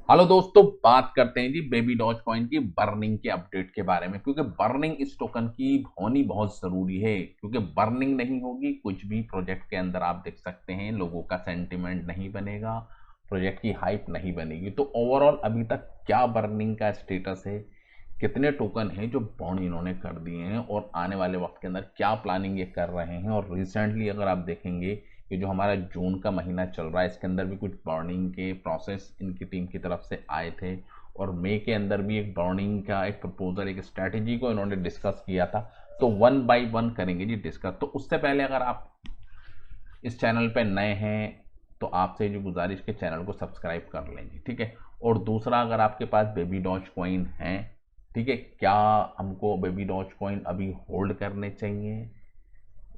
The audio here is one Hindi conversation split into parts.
हेलो दोस्तों, बात करते हैं जी बेबी डॉज कॉइन की बर्निंग के अपडेट के बारे में, क्योंकि बर्निंग इस टोकन की होनी बहुत जरूरी है। क्योंकि बर्निंग नहीं होगी, कुछ भी प्रोजेक्ट के अंदर आप देख सकते हैं लोगों का सेंटिमेंट नहीं बनेगा, प्रोजेक्ट की हाइप नहीं बनेगी। तो ओवरऑल अभी तक क्या बर्निंग का स्टेटस है, कितने टोकन हैं जो बर्न इन्होंने कर दिए हैं, और आने वाले वक्त के अंदर क्या प्लानिंग ये कर रहे हैं। और रिसेंटली अगर आप देखेंगे कि जो हमारा जून का महीना चल रहा है, इसके अंदर भी कुछ बर्निंग के प्रोसेस इनकी टीम की तरफ से आए थे, और मई के अंदर भी एक बर्निंग का एक प्रपोजल, एक स्ट्रैटेजी को इन्होंने डिस्कस किया था। तो वन बाय वन करेंगे जी डिस्कस। तो उससे पहले अगर आप इस चैनल पे नए हैं तो आपसे जो गुजारिश के चैनल को सब्सक्राइब कर लेंगे, ठीक है। और दूसरा, अगर आपके पास बेबी डॉज कॉइन है, ठीक है, क्या हमको बेबी डॉज कॉइन अभी होल्ड करने चाहिए,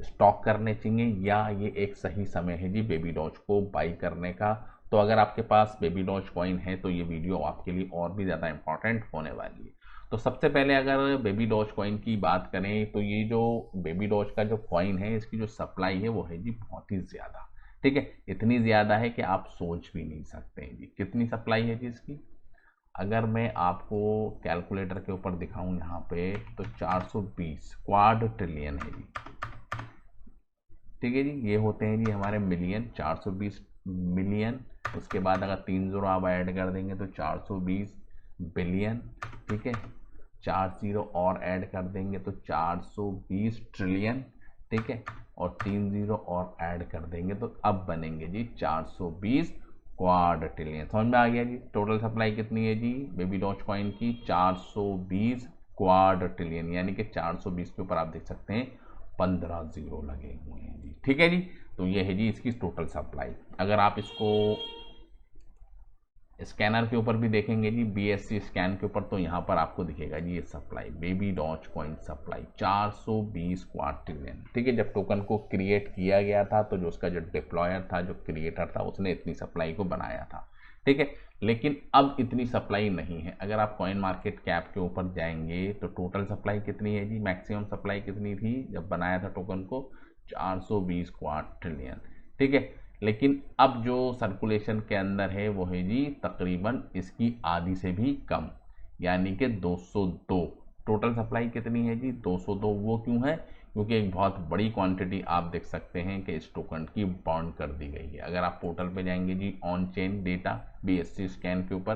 स्टॉक करने चाहिए, या ये एक सही समय है जी बेबी डॉज को बाई करने का। तो अगर आपके पास बेबी डॉज कॉइन है तो ये वीडियो आपके लिए और भी ज़्यादा इंपॉर्टेंट होने वाली है। तो सबसे पहले अगर बेबी डॉज कॉइन की बात करें तो ये जो बेबी डॉज का जो कॉइन है, इसकी जो सप्लाई है वो है जी बहुत ही ज़्यादा, ठीक है। इतनी ज़्यादा है कि आप सोच भी नहीं सकते हैं जी कितनी सप्लाई है जी इसकी। अगर मैं आपको कैलकुलेटर के ऊपर दिखाऊं यहाँ पे, तो 420 क्वाड ट्रिलियन है जी, ठीक है जी। ये होते हैं जी हमारे मिलियन, 420 मिलियन। उसके बाद अगर 3 जीरो आप ऐड कर देंगे तो 420 बिलियन, ठीक है। 4 जीरो और ऐड कर देंगे तो 420 ट्रिलियन, ठीक है। और 3 जीरो और ऐड कर देंगे तो अब बनेंगे जी 420 क्वाड ट्रिलियन। समझ में आ गया जी टोटल सप्लाई कितनी है जी बेबी डॉज कॉइन की, 420 क्वाड ट्रिलियन, यानी कि 420 के ऊपर आप देख सकते हैं 15 जीरो लगे हुए हैं जी, ठीक है जी। तो ये है जी इसकी टोटल सप्लाई। अगर आप इसको स्कैनर के ऊपर भी देखेंगे जी, बीएससी स्कैन के ऊपर, तो यहाँ पर आपको दिखेगा जी ये supply, Baby Doge Coin supply 420 quad trillion, ठीक है। जब टोकन को क्रिएट किया गया था तो जो उसका जो डिप्लॉयर था, जो क्रिएटर था, उसने इतनी सप्लाई को बनाया था, ठीक है। लेकिन अब इतनी सप्लाई नहीं है। अगर आप कॉइन मार्केट कैप के ऊपर जाएंगे तो टोटल सप्लाई कितनी है जी, मैक्सिमम सप्लाई कितनी थी जब बनाया था टोकन को, 420 क्वाड ट्रिलियन, ठीक है। लेकिन अब जो सर्कुलेशन के अंदर है वो है जी तकरीबन इसकी आधी से भी कम, यानी कि 202। टोटल सप्लाई कितनी है जी, 202। वो क्यों है, क्योंकि एक बहुत बड़ी क्वांटिटी आप देख सकते हैं कि इस टोकन की बाउंड कर दी गई है। अगर आप पोर्टल पे जाएंगे जी on chain data BSC scan के ऊपर,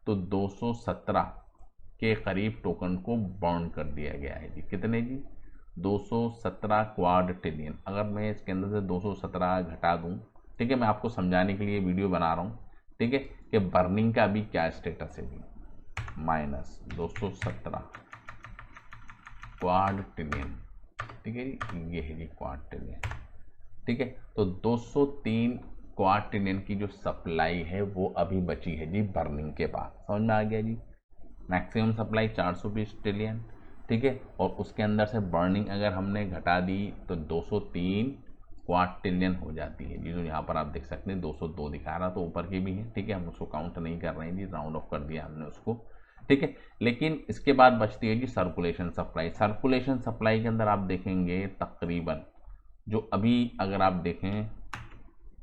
तो 217 के करीब टोकन को बाउंड कर दिया गया है जी। कितने जी, 217 क्वाड ट्रिलियन। अगर मैं इसके अंदर से 217 घटा दूं, ठीक है, मैं आपको समझाने के लिए वीडियो बना रहा हूँ, ठीक है, कि बर्निंग का अभी क्या स्टेटस है जी, माइनस 217 क्वाड ट्रिलियन, ठीक है जी। ये है जी क्वाड ट्रिलियन, ठीक है। तो 203 क्वाड ट्रिलियन की जो सप्लाई है वो अभी बची है जी बर्निंग के बाद। समझ में आ गया जी, मैक्सिमम सप्लाई 420 ट्रिलियन, ठीक है। और उसके अंदर से बर्निंग अगर हमने घटा दी तो 203 क्वाड ट्रिलियन हो जाती है जी। जो यहाँ पर आप देख सकते हैं 202 दिखा रहा, तो ऊपर की भी है, ठीक है। हम उसको काउंट नहीं कर रहे हैं जी, राउंड ऑफ कर दिया हमने उसको, ठीक है। लेकिन इसके बाद बचती है जी सर्कुलेशन सप्लाई। सर्कुलेशन सप्लाई के अंदर आप देखेंगे तकरीबन जो अभी अगर आप देखें,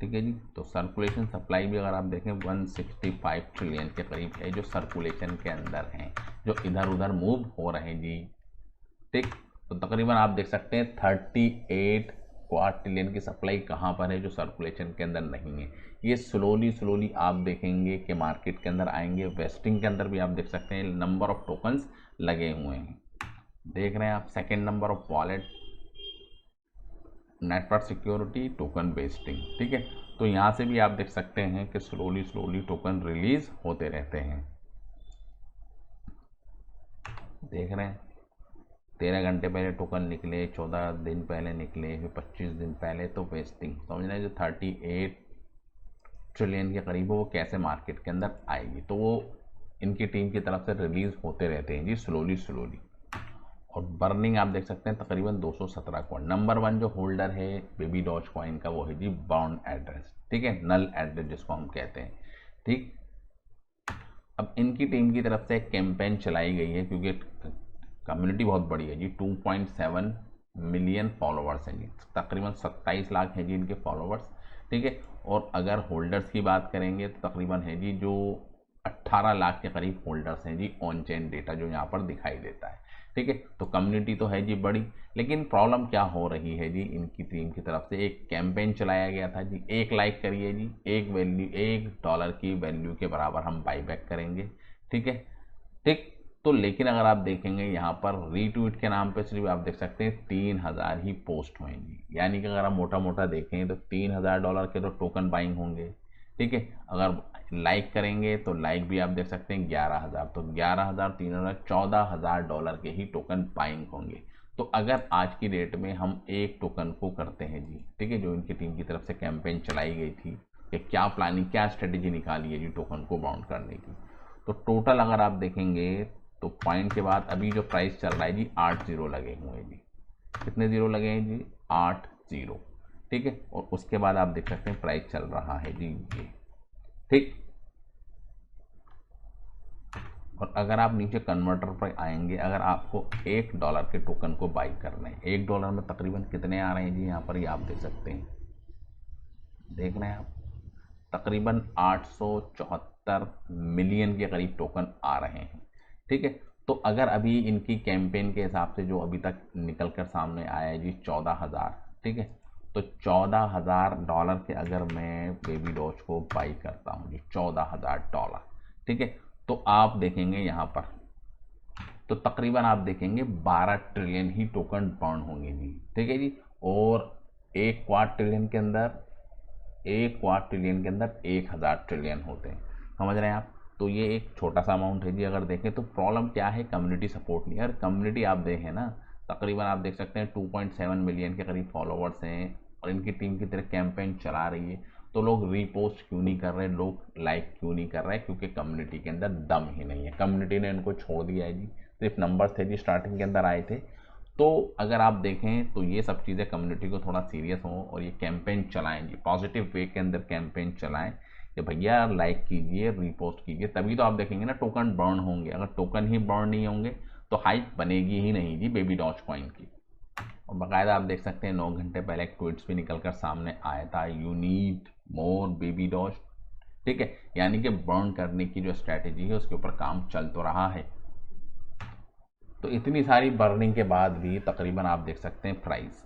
ठीक है जी, तो सर्कुलेशन सप्लाई भी अगर आप देखें 165 ट्रिलियन के करीब है जो सर्कुलेशन के अंदर हैं, जो इधर उधर मूव हो रहे हैं जी, ठीक। तो तकरीबन आप देख सकते हैं 38 क्वाड ट्रिलियन की सप्लाई कहाँ पर है जो सर्कुलेशन के अंदर नहीं है। ये स्लोली स्लोली आप देखेंगे कि मार्केट के अंदर आएंगे। वेस्टिंग के अंदर भी आप देख सकते हैं नंबर ऑफ टोकन्स लगे हुए हैं, देख रहे हैं आप, second number of wallet, network security, token wasting, ठीक है। तो यहाँ से भी आप देख सकते हैं कि स्लोली स्लोली टोकन रिलीज होते रहते हैं, देख रहे हैं। 13 घंटे पहले टोकन निकले, 14 दिन पहले निकले, फिर 25 दिन पहले, तो वेस्टिंग समझ रहे हैं। जो 38 ट्रिलियन के करीब वो कैसे मार्केट के अंदर आएगी, तो वो इनकी टीम की तरफ से रिलीज होते रहते हैं जी स्लोली स्लोली। और बर्निंग आप देख सकते हैं तकरीबन 217 कॉइन। नंबर वन जो होल्डर है बेबी डॉज कॉइन का वो है जी बाउंड एड्रेस, ठीक है, नल एड्रेस जिसको हम कहते हैं, ठीक। अब इनकी टीम की तरफ से एक कैंपेन चलाई गई है, क्योंकि कम्युनिटी बहुत बड़ी है जी, 2.7 मिलियन फॉलोवर्स हैं जी, तकरीबन 27 लाख हैं जी इनके फॉलोवर्स, ठीक है। और अगर होल्डर्स की बात करेंगे तो तकरीबन है जी जो 18 लाख के करीब होल्डर्स हैं जी, ऑन चेन डेटा जो यहाँ पर दिखाई देता है। ठीक है, तो कम्युनिटी तो है जी बड़ी, लेकिन प्रॉब्लम क्या हो रही है जी, इनकी टीम की तरफ से एक कैंपेन चलाया गया था जी, एक लाइक करिए जी, $1 की वैल्यू के बराबर हम बाईबैक करेंगे। ठीक है, ठीक। तो लेकिन अगर आप देखेंगे यहाँ पर रीट्वीट के नाम पे सिर्फ आप देख सकते हैं 3000 ही पोस्ट हुए जी, यानी कि अगर आप मोटा मोटा देखें तो $3000 के तो टोकन बाइंग होंगे। ठीक है, अगर लाइक करेंगे तो लाइक भी आप देख सकते हैं 11,000, तो 11,000 $3,000 $14,000 के ही टोकन बाइंग होंगे। तो अगर आज की डेट में हम एक टोकन को करते हैं जी, ठीक है, जो इनकी टीम की तरफ से कैंपेन चलाई गई थी कि क्या प्लानिंग, क्या स्ट्रेटेजी निकाली है जी टोकन को बाउंड करने की, तो टोटल अगर आप देखेंगे तो पॉइंट के बाद अभी जो प्राइस चल रहा है जी 8 जीरो लगे हुए हैं जी। कितने जीरो लगे हैं जी? 8 जीरो। ठीक है, और उसके बाद आप देख सकते हैं प्राइस चल रहा है जी ये। ठीक, और अगर आप नीचे कन्वर्टर पर आएंगे, अगर आपको $1 के टोकन को बाई करना है, $1 में तकरीबन कितने आ रहे हैं जी, यहाँ पर ये आप देख सकते हैं, देख रहे हैं आप, तकरीबन 874 मिलियन के करीब टोकन आ रहे हैं। ठीक है, तो अगर अभी इनकी कैंपेन के हिसाब से जो अभी तक निकल कर सामने आया है जी 14,000, ठीक है, तो $14,000 के अगर मैं बेबी डॉज को बाई करता हूँ जी, $14,000, ठीक है, तो आप देखेंगे यहाँ पर तो तकरीबन आप देखेंगे 12 ट्रिलियन ही टोकन बर्न होंगे जी। ठीक है जी, और एक क्वार्टर ट्रिलियन के अंदर 1,000 ट्रिलियन होते हैं, समझ रहे हैं आप। तो ये एक छोटा सा अमाउंट है जी। अगर देखें तो प्रॉब्लम क्या है, कम्युनिटी सपोर्ट नहीं है। अगर कम्युनिटी आप देखें ना, तकरीबन आप देख सकते हैं 2.7 मिलियन के करीब फॉलोवर्स हैं और इनकी टीम की तरह कैंपेन चला रही है, तो लोग रीपोस्ट क्यों नहीं कर रहे, लोग लाइक क्यों नहीं कर रहे, क्योंकि कम्युनिटी के अंदर दम ही नहीं है। कम्युनिटी ने इनको छोड़ दिया है जी, सिर्फ नंबर थे जी, स्टार्टिंग के अंदर आए थे। तो अगर आप देखें तो ये सब चीज़ें कम्युनिटी को थोड़ा सीरियस हो और ये कैंपेन चलाएं जी, पॉजिटिव वे के अंदर कैंपेन चलाएं कि भैया लाइक कीजिए, रीपोस्ट कीजिए, तभी तो आप देखेंगे ना टोकन बर्न होंगे। अगर टोकन ही बर्न नहीं होंगे तो हाइप बनेगी ही नहीं जी बेबी डॉज कॉइन की। और बाकायदा आप देख सकते हैं 9 घंटे पहले एक ट्वीट्स भी निकल कर सामने आया था, you need more Baby Doge. ठीक है, यानी कि बर्न करने की जो स्ट्रैटेजी है उसके ऊपर काम चल तो रहा है। तो इतनी सारी बर्निंग के बाद भी तकरीबन आप देख सकते हैं प्राइस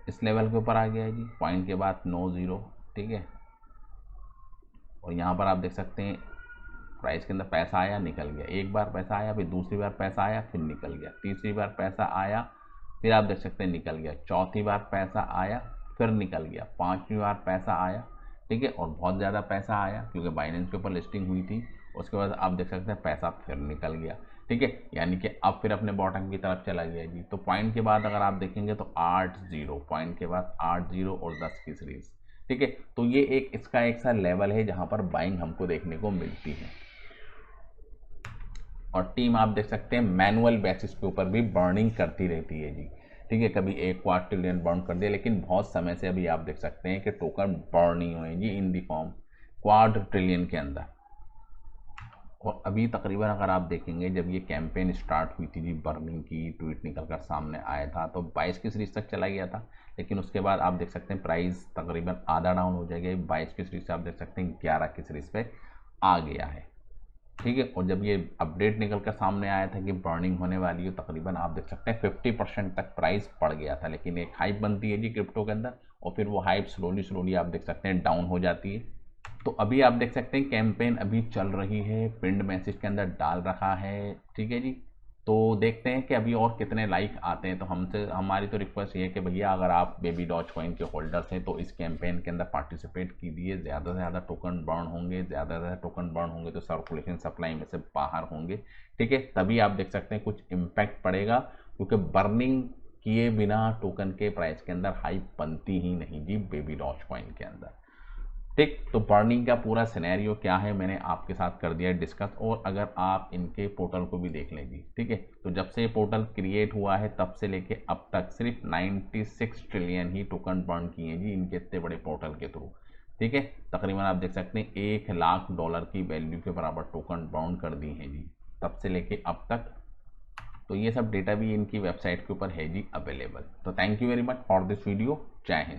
इस लेवल के ऊपर आ गया है जी, पॉइंट के बाद 9 जीरो। ठीक है, और यहाँ पर आप देख सकते हैं प्राइस के अंदर पैसा आया निकल गया, एक बार पैसा आया, फिर दूसरी बार पैसा आया फिर निकल गया, तीसरी बार पैसा आया फिर आप देख सकते हैं निकल गया, चौथी बार पैसा आया फिर निकल गया, पांचवी बार पैसा आया। ठीक है, और बहुत ज़्यादा पैसा आया क्योंकि बाइनेंस के ऊपर लिस्टिंग हुई थी। उसके बाद आप देख सकते हैं पैसा फिर निकल गया। ठीक है, यानी कि अब फिर अपने बॉटम की तरफ चला गया जी। तो पॉइंट के बाद अगर आप देखेंगे तो 8 जीरो, पॉइंट के बाद 8 जीरो और 10 की सीरीज। ठीक है, तो ये एक इसका एक सा लेवल है जहां पर बाइंग हमको देखने को मिलती है। और टीम आप देख सकते हैं मैनुअल बेसिस के ऊपर भी बर्निंग करती रहती है जी। ठीक है, कभी एक क्वार्टर ट्रिलियन बर्न कर दिया, लेकिन बहुत समय से अभी आप देख सकते हैं कि टोकन बर्न नहीं हुए जी इन दी फॉर्म क्वार्टर ट्रिलियन के अंदर। और अभी तकरीबन अगर आप देखेंगे जब ये कैंपेन स्टार्ट हुई थी जी बर्निंग की, ट्वीट निकल कर सामने आया था तो 22 की सीरीज तक चला गया था, लेकिन उसके बाद आप देख सकते हैं प्राइस तकरीबन आधा डाउन हो जाएगा। 22 की सीरीज से आप देख सकते हैं 11 की सीरीज पे आ गया है। ठीक है, और जब ये अपडेट निकल कर सामने आया था कि बर्निंग होने वाली है, तकरीबन आप देख सकते हैं 50% तक प्राइस पड़ गया था। लेकिन एक हाइप बनती है जी क्रिप्टो के अंदर और फिर वो हाइप स्लोली आप देख सकते हैं डाउन हो जाती है। तो अभी आप देख सकते हैं कैंपेन अभी चल रही है, पिंड मैसेज के अंदर डाल रखा है। ठीक है जी, तो देखते हैं कि अभी और कितने लाइक आते हैं। तो हमसे हमारी तो रिक्वेस्ट ये है कि भैया अगर आप बेबी डॉज कॉइन के होल्डर्स हैं तो इस कैंपेन के अंदर पार्टिसिपेट कीजिए, ज़्यादा से ज़्यादा टोकन बर्न होंगे, ज़्यादा से ज़्यादा टोकन बर्न होंगे तो सर्कुलेशन सप्लाई में से बाहर होंगे। ठीक है, तभी आप देख सकते हैं कुछ इम्पैक्ट पड़ेगा, क्योंकि बर्निंग किए बिना टोकन के प्राइस के अंदर हाइप बनती ही नहीं जी बेबी डॉज कॉइन के अंदर। ठीक, तो बर्निंग का पूरा सिनेरियो क्या है मैंने आपके साथ कर दिया डिस्कस। और अगर आप इनके पोर्टल को भी देख लें जी, ठीक है, तो जब से ये पोर्टल क्रिएट हुआ है तब से लेके अब तक सिर्फ 96 ट्रिलियन ही टोकन बर्न किए हैं जी इनके इतने बड़े पोर्टल के थ्रू। ठीक है, तकरीबन आप देख सकते हैं $1,00,000 की वैल्यू के बराबर टोकन बर्न कर दी हैं जी तब से लेके अब तक। तो ये सब डेटा भी इनकी वेबसाइट के ऊपर है जी अवेलेबल। तो thank you very much for this video. जय हिंद।